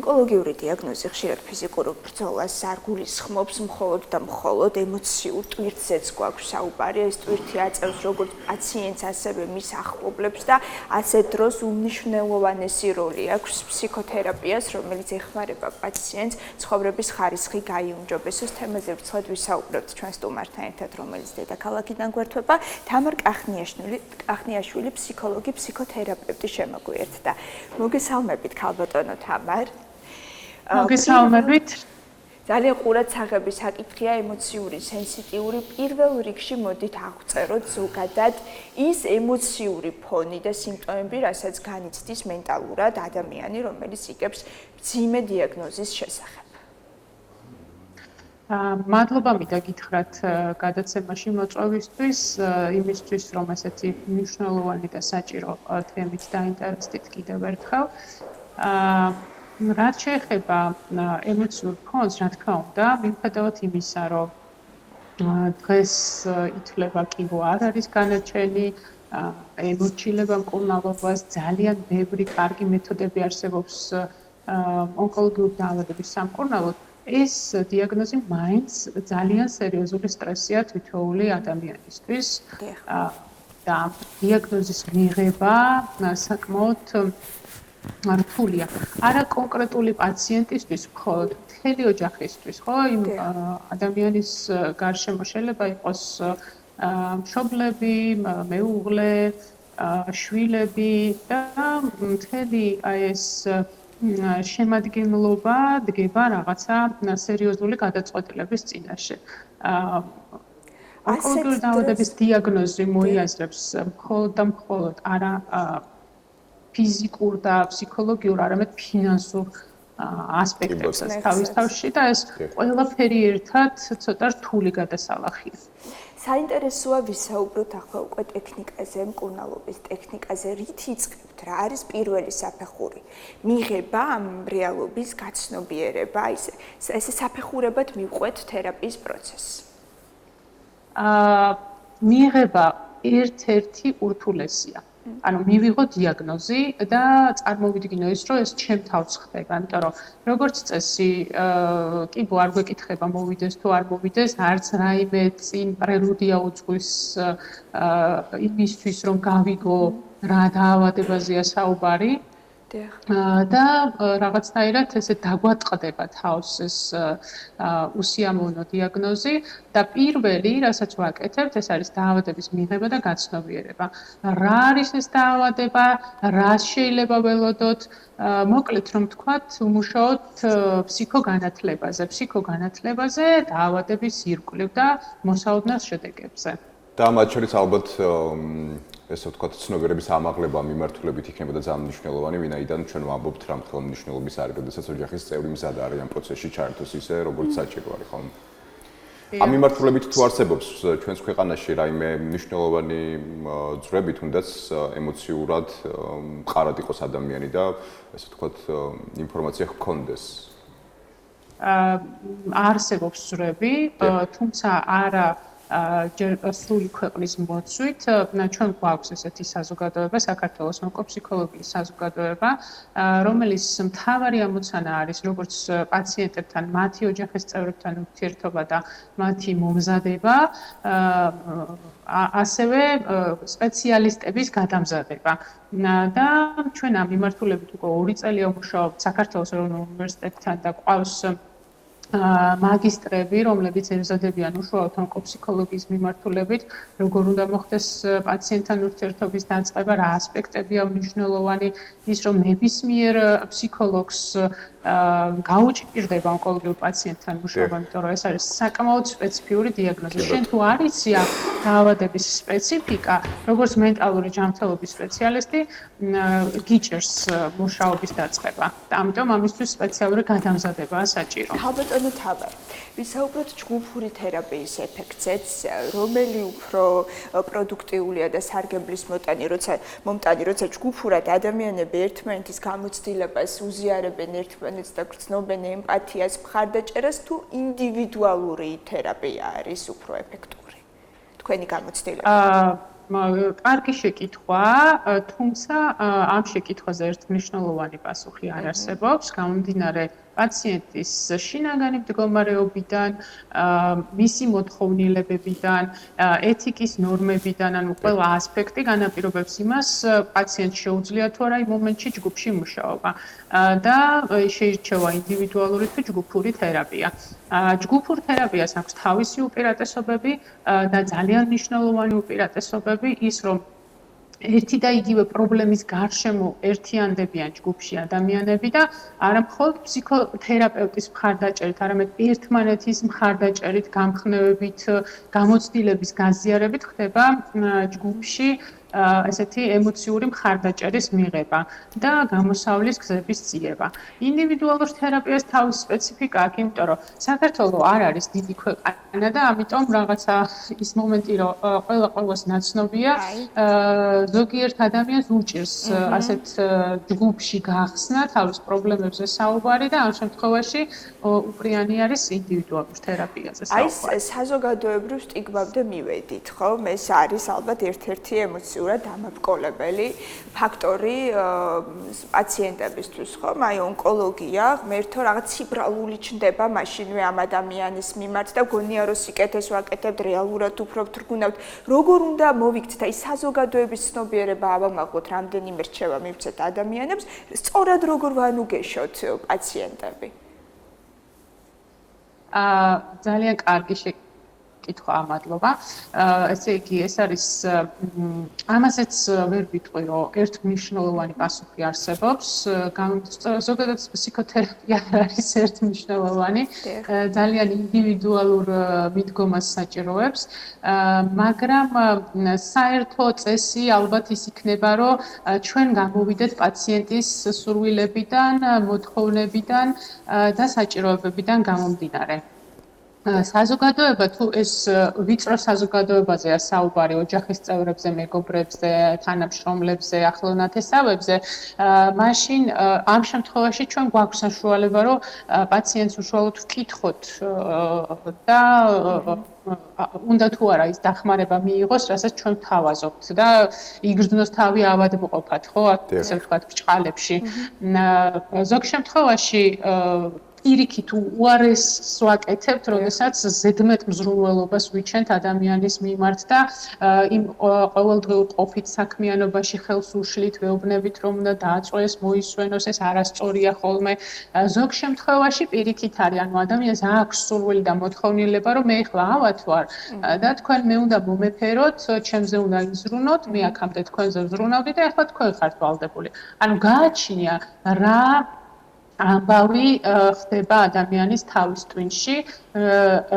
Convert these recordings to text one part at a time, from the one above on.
ონკოლოგიური დიაგნოზი ხშირად ფიზიკურ ბრძოლას არ გულისხმობს მხოლოდ და მხოლოდ ემოციურ ტვირთზეც გვაქვს საუბარი. ეს ტვირთი აწევს როგორც პაციენტს, ასევე მის ახლობლებს და ასეთ დროს უმნიშვნელოვანესი როლი აქვს ფსიქოთერაპიას, რომელიც ეხმარება პაციენტს ცხოვრების ხარისხი გაიუმჯობესოს. თემაზე ვრცლად ვისაუბრებთ ჩვენ სტუმართან ერთად, რომელიც დედაქალაქიდან გვერდება, თამარ კახნიაშვილი, ფსიქოლოგი, ფსიქოთერაპევტი შემოგვიერთდა. მოგესალმებით, ქალბატონო თამარ. მოგესალმებით. ძალიან ყურადსაღები საკითხია ემოციური, სენსიტიური. პირველ რიგში მოდით აღწეროთ ზოგადად ის ემოციური ფონი და სიმპტომები, რასაც განიცდის მენტალურად ადამიანი, რომელიც იგებს მძიმე დიაგნოზის შესახებ. მადლობა მინდა გითხრათ გადაცემაში მოწვევისთვის, იმისთვის, რომ ესეთი მნიშვნელოვანი და საჭირო თემით დაინტერესდით კიდევ ერთხელ. რაც შეეხება ემოციურ ფონს, რა თქმა უნდა, მიუხედავად იმისა, რომ დღეს ითვლება კიდევ არ არის განაჩენი ემოცილება მკურნალობას, ძალიან ბევრი კარგი მეთოდები არსებობს ონკოლოგიური დაავადების სამკურნალოდ. ეს დიაგნოზი მაინც ძალიან სერიოზული სტრესია თითოეული ადამიანისთვის. და დიაგნოზის მიღება საკმაოდ რთულია. არა კონკრეტული პაციენტისთვის, მხოლოდ მთელი ოჯახისთვის, ხო? იმ ადამიანის გარშემო შეიძლება იყოს მშობლები, მეუღლე, შვილები და მთელი ეს შემადგენლობა დგება რაღაცა სერიოზული გადაწყვეტილების წინაშე. ონკოლოგიური დაავადების დიაგნოზი მოიაზრებს მხოლოდ და მხოლოდ არა ფიზიკურ და ფსიქოლოგიურ, არამედ ფინანსურ ასპექტებსაც თავის თავში და ეს ყველაფერი ერთად ცოტა რთული გადასალახია. საინტერესოა ვისაუბროთ ახლა უკვე ტექნიკაზე, მკურნალობის ტექნიკაზე, რით იწყებთ, რა არის პირველი საფეხური? მიღება ამ რეალობის გაცნობიერება, ესე საფეხურებად მივყვეთ თერაპიის პროცესს. მიღება ერთ-ერთი ურთულესია. ანუ მივიღო დიაგნოზი და წარმოვიდგინო ის, რომ ეს ჩემ თავს ხდება, იმიტომ რომ როგორც წესი, კიდევ არ გვეკითხება მოვიდეს თუ არ მოვიდეს, არც რაიმე წინ პრელუდია უძღვის იმისთვის, რომ გავიგო რა დაავადებაზეა საუბარი. და რაღაცნაირად ესე დაგვატყდება თავს ეს უსიამოვნო დიაგნოზი და პირველი, რასაც ვაკეთებთ, ეს არის დაავადების მიღება და გაცნობიერება. რა არის ეს დაავადება, რა შეიძლება ველოდოთ, მოკლედ რომ ვთქვათ, ვმუშაობთ ფსიქოგანათლებაზე, დაავადების ირგვლივ და მოსაოდნელ შედეგებზე. და მათ შორის ალბათ ესე ვთქვათ, ცნობიერების ამაღლება მიმართულებით იქნებოდა ძალიან მნიშვნელოვანი, ვინაიდან ჩვენ ვამბობთ რა ხელმძღვანელობის არის, როდესაც ოჯახის წევრი მზად არის ამ პროცესში ჩართოს ისე, როგორც საჭირო არის, ხო? ამ მიმართულებით თუ არსებობს ჩვენს ქვეყანაში რაიმე მნიშვნელოვანი ძვრები, თუნდაც ემოციურად მყარად იყოს ადამიანი და ესე ვთქვათ, ინფორმაცია ჰქონდეს. არსებობს ძვრები, თუმცა არა სრული ქვეყნის მოწვით, ჩვენ გვაქვს ესეთი საზოგადოება, საქართველოს ონკოფსიქოლოგიის საზოგადოება, რომელიც მთავარი ამოცანა არის როგორც პაციენტებთან, მათი ოჯახის წევრებთან ურთიერთობა და მათი მომზადება, ასევე სპეციალისტების გადამზადება. და ჩვენ ამ მიმართულებით უკვე 2 წელია ვმუშაობთ საქართველოს ეროვნულ უნივერსიტეტთან და გვყავს მაგისტრები, რომლებიც ემზადებიან უშუალოდ ონკოფსიქოლოგიის მიმართულებით, როგორ უნდა მოხდეს პაციენტთან ურთიერთობის დაწყება, რა ასპექტებია მნიშვნელოვანი, ის რომ ნებისმიერ ფსიქოლოგს გაუჭირდება ონკოლოგიურ პაციენტთან მუშაობა, იმიტომ რომ ეს არის საკმაოდ სპეციფიური დიაგნოზი. შენ თუ არ იცი ამ დაავადების სპეციფიკა, როგორც მენტალური ჯანმრთელობის სპეციალისტი, გიჭირს მუშაობის დაწყება. ამიტომ ამისთვის სპეციალური გადამზადებაა საჭირო. ქალბატონო თამარ, ვისაუბროთ ჯგუფური თერაპიის ეფექტზეც, რომელი უფრო პროდუქტიულია და სარგებლის მომტანი, როცა ჯგუფურად ადამიანები ერთმანეთის გამოცდილებას უზიარებენ ერთმანეთს და გრძნობენ ემპათიას, მხარდაჭერას, თუ ინდივიდუალური თერაპია არის უფრო ეფექტური? თქვენი გამოცდილება. კარგი შეკითხვა, თუმცა ამ შეკითხვაზე ერთმნიშვნელოვანი პასუხი არ არსებობს, გამომდინარე პაციენტის შინაგანი მდგომარეობიდან, მისი მოთხოვნილებებიდან, ეთიკის ნორმებიდან, ანუ ყველა ასპექტი განაპირობებს იმას, პაციენტს შეუძლია თუ არა იმ მომენტში ჯგუფში მუშაობა და შეირჩევა ინდივიდუალური თუ ჯგუფური თერაპია. ჯგუფურ თერაპიას აქვს თავისი უპირატესობები და ძალიან მნიშვნელოვანი უპირატესობები ის, რომ ერთი და იგივე პრობლემის გარშემო ერთიანდებიან ჯგუფში ადამიანები და არა მხოლოდ ფსიქოთერაპევტის მხარდაჭერით, არამედ ერთმანეთის მხარდაჭერით, გამხნევებით, გამოცდილების გაზიარებით ხდება ჯგუფში ესეთი ემოციური მხარდაჭერის მიღება და გამოსავლის გზების ძიება. ინდივიდუალურ თერაპიას თავისი სპეციფიკა აქვს, იმიტომ რომ საქართველო არ არის დიდი ქვეყანა და ამიტომ რაღაცა ის მომენტი, რომ ყველას ნაცნობია, ზოგიერთ ადამიანს უჭირს ასეთ ჯგუფში გახსნა, თავის პრობლემებზე საუბარი და ამ შემთხვევაში უპრიანი არის ინდივიდუალურ თერაპიაზე საუბარი. აი, საზოგადოებრივ სტიგმამდე მივედით, ხო? ეს არის ალბათ ერთ-ერთი ემოციურად დამაბკოლებელი ფაქტორი პაციენტებისთვის, ხო? აი, ონკოლოგია, ღმერთო, რაღაც ციბრალური ჩნდება მაშინვე ამ ადამიანის მიმართ და გონია რომ სიკეთეს ვაკეთებთ, რეალურად უფრო ვთრგუნავთ. როგორ უნდა მოვიქცეთ აი საზოგადოების ცნობიერება ავამაღლოთ, რამდენიმე რჩევა მივცეთ ადამიანებს, სწორად როგორ ვანუგეშოთ პაციენტები? ძალიან კარგი შეკითხვა, მადლობა. ესე იგი, ეს არის ამაზეც ვერ ვიტყვი, რომ ერთმნიშვნელოვანი პასუხი არსებობს. ზოგადად ფსიქოთერაპია არის ერთმნიშვნელოვანი, ძალიან ინდივიდუალურ მიდგომას საჭიროებს, მაგრამ საერთო წესი ალბათ ის იქნება, რომ ჩვენ გამოვიდეთ პაციენტის სურვილებიდან, მოთხოვნებიდან და საჭიროებებიდან გამომდინარე. საზოგადოება თუ ეს ვიწრო საზოგადოებაზეა საუბარი, ოჯახის წევრებზე, მეგობრებზე, თანამშრომლებზე, ახლო ნათესავებზე, მაშინ ამ შემთხვევაში ჩვენ გვაქვს საშუალება, რომ პაციენტს უშუალოდ ვკითხოთ და უნდა თუ არა ის დახმარება მიიღოს, რასაც ჩვენ ვთავაზობთ და იგრძნოს თავი ავადმყოფად, ხო, ასე ვთქვათ, ბრჭყალებში. ზოგ შემთხვევაში პირიქით უარესს ვაკეთებთ, როდესაც ზედმეტ მზრუნველობას ვიჩენთ ადამიანის მიმართ და იმ ყოველდღიურ ყოფით საქმიანობაში ხელს უშლით, ვეუბნებით, რომ უნდა დააწყვეს, მოისვენოს, ეს არასწორია ხოლმე. ზოგ შემთხვევაში პირიქით არის, ანუ ადამიანს აქვს სურვილი და მოთხოვნილება, რომ მე ახლა ავათვარ და თქვენ მე უნდა მომეფეროთ, ჩემზე უნდა იზრუნოთ, მე აქამდე თქვენზე ვზრუნავდი და ახლა თქვენ ხართ ვალდებული. ანუ გააჩნია რა ამბავი ხდება ადამიანის თავის ტვინში,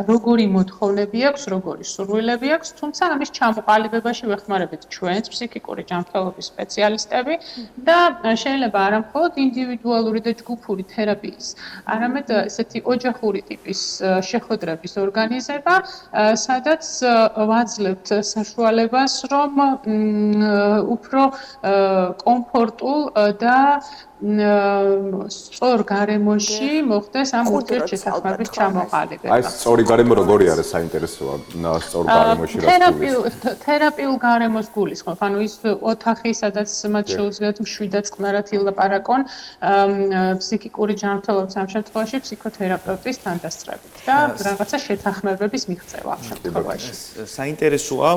როგორი მოთხოვნები აქვს, როგორი სურვილები აქვს, თუმცა ამის ჩამოყალიბებაში ვეხმარებით ჩვენს ფსიქიკური ჯანმრთელობის სპეციალისტები და შეიძლება არა მხოლოდ ინდივიდუალური და ჯგუფური თერაპიის, არამედ ესეთი ოჯახური ტიპის შეხვედრების ორგანიზება, სადაც ვაძლევთ საშუალებას, რომ უფრო კომფორტულ და სწორ გარემოში მოხდეს ამ ურთიერთშეთანხმების ჩამოყალიბება. აი, სწორი გარემო როგორი არის საინტერესოა, სწორ გარემოში რა თერაპიულ გარემოს გულისხმობ, ანუ ის ოთახი, სადაც მათ შეუძლიათ მშვიდად წყნარად ილაპარაკონ ფსიქიკური ჯანმრთელობის ამ შემთხვევაში ფსიქოთერაპევტის თანდასწრებით და რაღაცა შეთანხმებების მიღწევა ამ შემთხვევაში. საინტერესოა,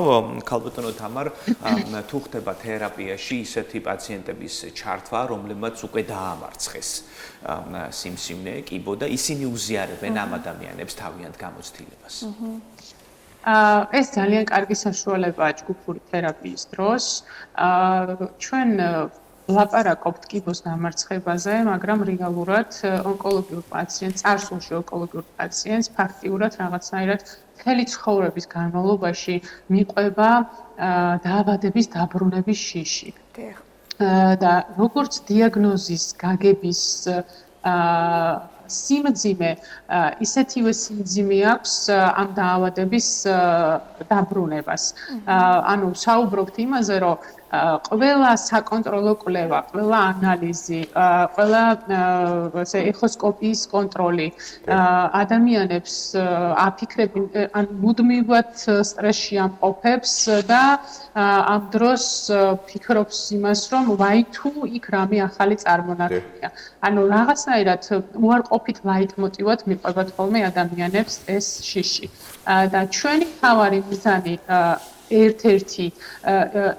ქალბატონო თამარ, თუ ხდება თერაპიაში ისეთი პაციენტების ჩართვა, რომლებმაც უკვე დაამარცხეს სიმსივნე, კიბო და ისინი უზიარებენ ამ ადამიანებს თავიანთ გამოცდილებას. ეს ძალიან კარგი საშუალებაა ჯგუფური თერაპიის დროს. ჩვენ ვლაპარაკობთ კიბოს დამარცხებაზე, მაგრამ რეალურად ონკოლოგიურ პაციენტს, წარსულში ონკოლოგიურ პაციენტს ფაქტიურად რაღაცნაირად მთელი ცხოვრების განმავლობაში მიყვება დაავადების დაბრუნების შიში. და როგორც დიაგნოზის გაგების სიმძიმე, ისეთივე სიმძიმე აქვს ამ დაავადების დაბრუნებას. ანუ საუბრობთ იმაზე, რომ ყველა საკონტროლო კვლევა, ყველა ანალიზი, ყველა ეხოსკოპიის კონტროლი ადამიანებს აფიქრებინ, ან მუდმივად სტრესში ამყოფებს და ამ დროს ფიქრობს იმას, რომ ვაი თუ იქ რამე ახალი წარმონაქმნია. ანუ რაღაცნაირად უარყოფით ლაიტმოტივად მიყვებათ ხოლმე ადამიანებს ეს შიში. და ჩვენი მთავარი მიზანი ერთ-ერთი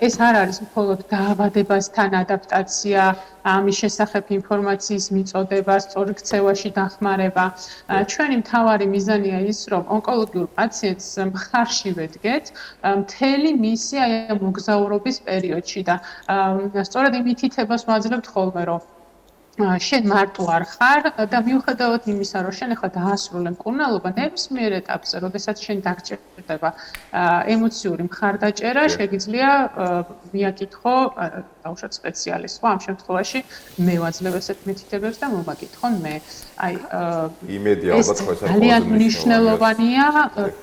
ეს არ არის მხოლოდ დაავადებასთან ადაპტაცია, ამის შესახებ ინფორმაციის მიწოდება, სწორი ქცევაში დახმარება. ჩვენი მთავარი მიზანია ის, რომ ონკოლოგიურ პაციენტს მხარში ვედგეთ მთელი მისი აი მოგზაურობის პერიოდში და სწორედ იმ მითითებას ვაძლევთ ხოლმე, რომ შენ მარტო არ ხარ და მიუხედავად იმისა, რომ შენ ახლა დაასრულე მკურნალობა, ნებისმიერ ეტაპზე, როდესაც შენ დაგჭირდება ემოციური მხარდაჭერა, შეგიძლია მიაკითხო დაუშვათ სპეციალისტს. ხო, ამ შემთხვევაში მე ვაძლევ ესეთ მითითებებს და მომაკითხონ მე. აი იმედი ალბათ ხო ეს არის ძალიან მნიშვნელოვანია,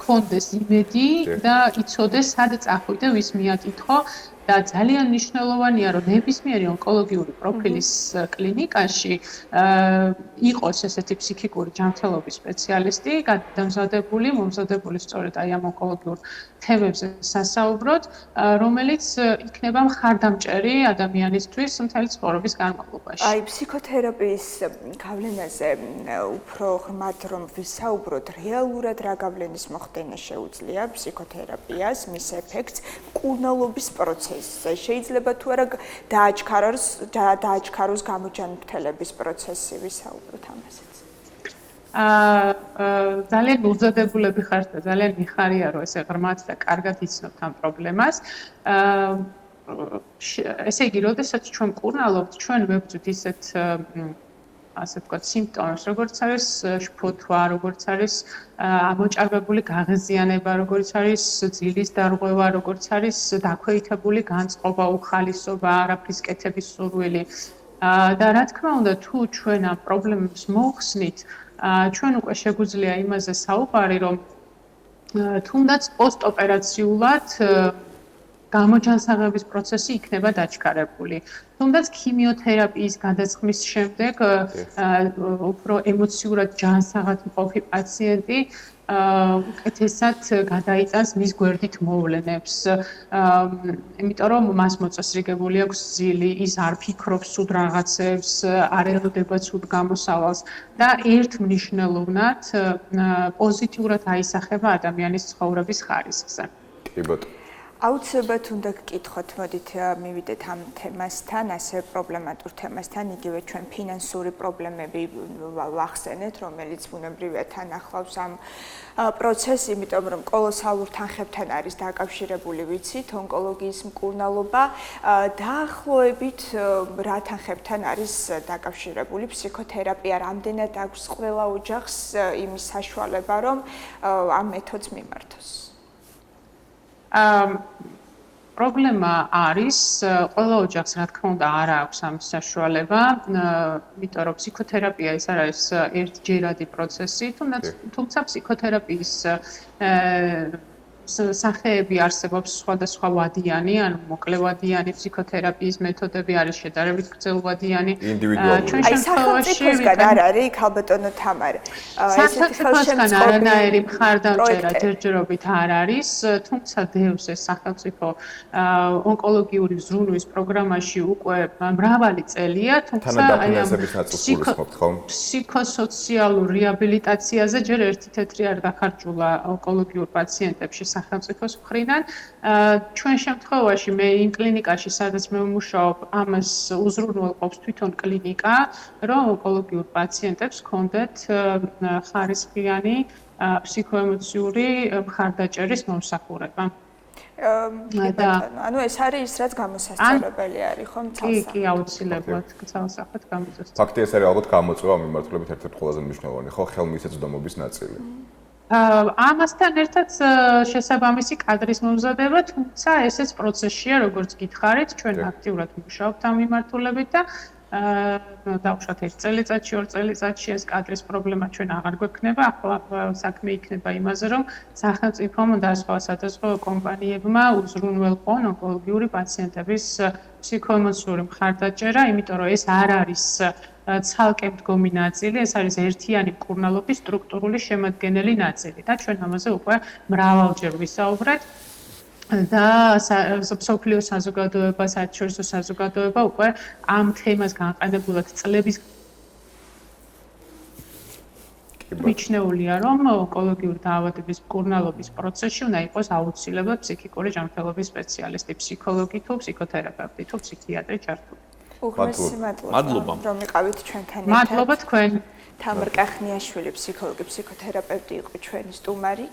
გქონდეს იმედი და იცოდეს სად წახვიდე, ვის მიაკითხო. და ძალიან მნიშვნელოვანია, რომ ნებისმიერი ონკოლოგიური პროფილის კლინიკაში იყოს ესეთი ფსიქიკური ჯანმრთელობის სპეციალისტი, მომზადებული სწორედ აი ამ ონკოლოგიურ თემებზე სასაუბროდ, რომელიც იქნება მხარდამჭერი ადამიანისთვის მთელი ცხოვრების განმავლობაში. აი ფსიქოთერაპიის გავლენაზე უფრო ღრმად რომ ვისაუბროთ, რეალურად რა გავლენის მოხდენა შეუძლია ფსიქოთერაპიას, მის ეფექტს მკურნალობის პროცესში. შეიძლება თუ არა დააჩქაროს გამოჯანმრთელების პროცესი, ვისაუბროთ ამაზეც. ძალიან მოზადებულები ხართ და ძალიან მიხარია, რომ ესე ღრმად და კარგად იცნობთ ამ პრობლემას. ესე იგი, როდესაც ჩვენ მკურნალობთ, ჩვენ ვებრძვით ისეთ ასე ვთქვათ, სიმპტომებს, როგორც არის შფოთვა, როგორც არის ამოჭარბებული გაღიზიანება, როგორც არის ძილის დარღვევა, როგორც არის დაქვეითებული განწყობა, უხალისობა, არაფრის კეთების სურვილი. და რა თქმა უნდა, თუ ჩვენ ამ პრობლემებს მოხსნით, ჩვენ უკვე შეგვიძლია იმაზე საუბარი, რომ თუნდაც პოსტოპერაციულად გამოჯანსაღების პროცესი იქნება დაჩქარებული. თუნდაც ქიმიოთერაპიის გადასხმის შემდეგ უფრო ემოციურად ჯანსაღად მყოფი პაციენტი უკეთესად გადაიტანს მის გვერდით მოვლენებს. იმიტომ რომ მას მოწესრიგებული აქვს ძილი, ის არ ფიქრობს სულ რაღაცებს, არ ელოდება სულ გამოსავალს და ერთმნიშვნელოვნად პოზიტიურად აისახება ადამიანის ცხოვრების ხარისხზე. კი ბატონო. აუცილებლად უნდა გკითხოთ, მოდით მივიდეთ ამ თემასთან, ასე პრობლემატურ თემასთან, იგივე ჩვენ ფინანსური პრობლემები ვახსენეთ, რომელიც ბუნებრივია თან ახლავს ამ პროცესს, იმიტომ რომ კოლოსალურ თანხებთან არის დაკავშირებული, ვიცით, ონკოლოგიის მკურნალობა, დაახლოებით რა თანხებთან არის დაკავშირებული ფსიქოთერაპია, რამდენად აქვს ყველა ოჯახს იმის საშუალება, რომ ამ მეთოდს მიმართოს. პრობლემა არის, ყველა ოჯახს რა თქმა უნდა არ აქვს ამ საშუალება, იმიტომ რომ ფსიქოთერაპია ეს არ არის ერთჯერადი პროცესი, თუმცა ფსიქოთერაპიის სახეები არსებობს სხვადასხვა ვადიანი, ანუ მოკლევადიანი ფსიქოთერაპიის მეთოდები არის შედარებით გრძელვადიანი. ინდივიდუალური. აი სახელმწიფოსგან არ არის ქალბატონო თამარა. ესეთი ხელშემწყობი არანაირი მხარდამჭერა ჯერჯერობით არ არის, თუმცა დევს ეს სახელმწიფო ონკოლოგიური ზრუნვის პროგრამაში უკვე მრავალი წელია, თუმცა ფსიქოსოციალურ რეაბილიტაციაზე ჯერ ერთი თეთრი არ დახარჯულა ონკოლოგიურ პაციენტებში სახელმწიფოს მხრიდან. ჩვენ შემთხვევაში მე იმ კლინიკაში, სადაც მე ვმუშაობ, ამას უზრუნველყოფს თვითონ კლინიკა, რომ ონკოლოგიურ პაციენტებს ჰქონდეთ ხარისხიანი ფსიქოემოციური მხარდაჭერის მომსახურება. ანუ ეს არის ის, რაც გამოსასწორებელი არის, ხო, მცალსახად? კი, აუცილებლად მცალსახად გამოსასწორებელი. ფაქტია, ეს არის ალბათ გამოწვევა მიმართულებით ერთ-ერთი ყველაზე მნიშვნელოვანი, ხო, ხელმისაწვდომობის ნაწილი. ამასთან ერთად შესაბამისი კადრის მომზადება, თუმცა ესეც პროცესია, როგორც გითხარით, ჩვენ აქტიურად მუშაობთ ამ მიმართულებით და დავუშვათ 1 წელიწადში, 2 წელიწადში ეს კადრის პრობლემა ჩვენ აღარ გვექნება. ახლა საქმე იქნება იმაზე, რომ სახელმწიფომ და სხვა სადაზღვევო კომპანიებმა უზრუნველყონ ონკოლოგიური პაციენტების ფსიქოემოციური მხარდაჭერა, იმიტომ რომ ეს არ არის ცალკე მდგომი ნაწილი, ეს არის ერთიანი მკურნალობის სტრუქტურული შემადგენელი ნაწილი და ჩვენ ამაზე უკვე მრავალჯერ ვისაუბრეთ. და სოფლიო საზოგადოება, საერთაშორისო საზოგადოება უკვე ამ თემას განყენებულად წლების მიჩნეულია, რომ ონკოლოგიური დაავადების მკურნალობის პროცესში უნდა იყოს აუცილებლად ფსიქიკური ჯანმრთელობის სპეციალისტი, ფსიქოლოგი თუ ფსიქოთერაპევტი თუ ფსიქიატრი ჩართული. უღმესი მადლობა, რომ იყავით ჩვენთან ერთად. მადლობა თქვენ. თამარ კახნიაშვილი, ფსიქოლოგი, ფსიქოთერაპევტი იყო ჩვენი სტუმარი.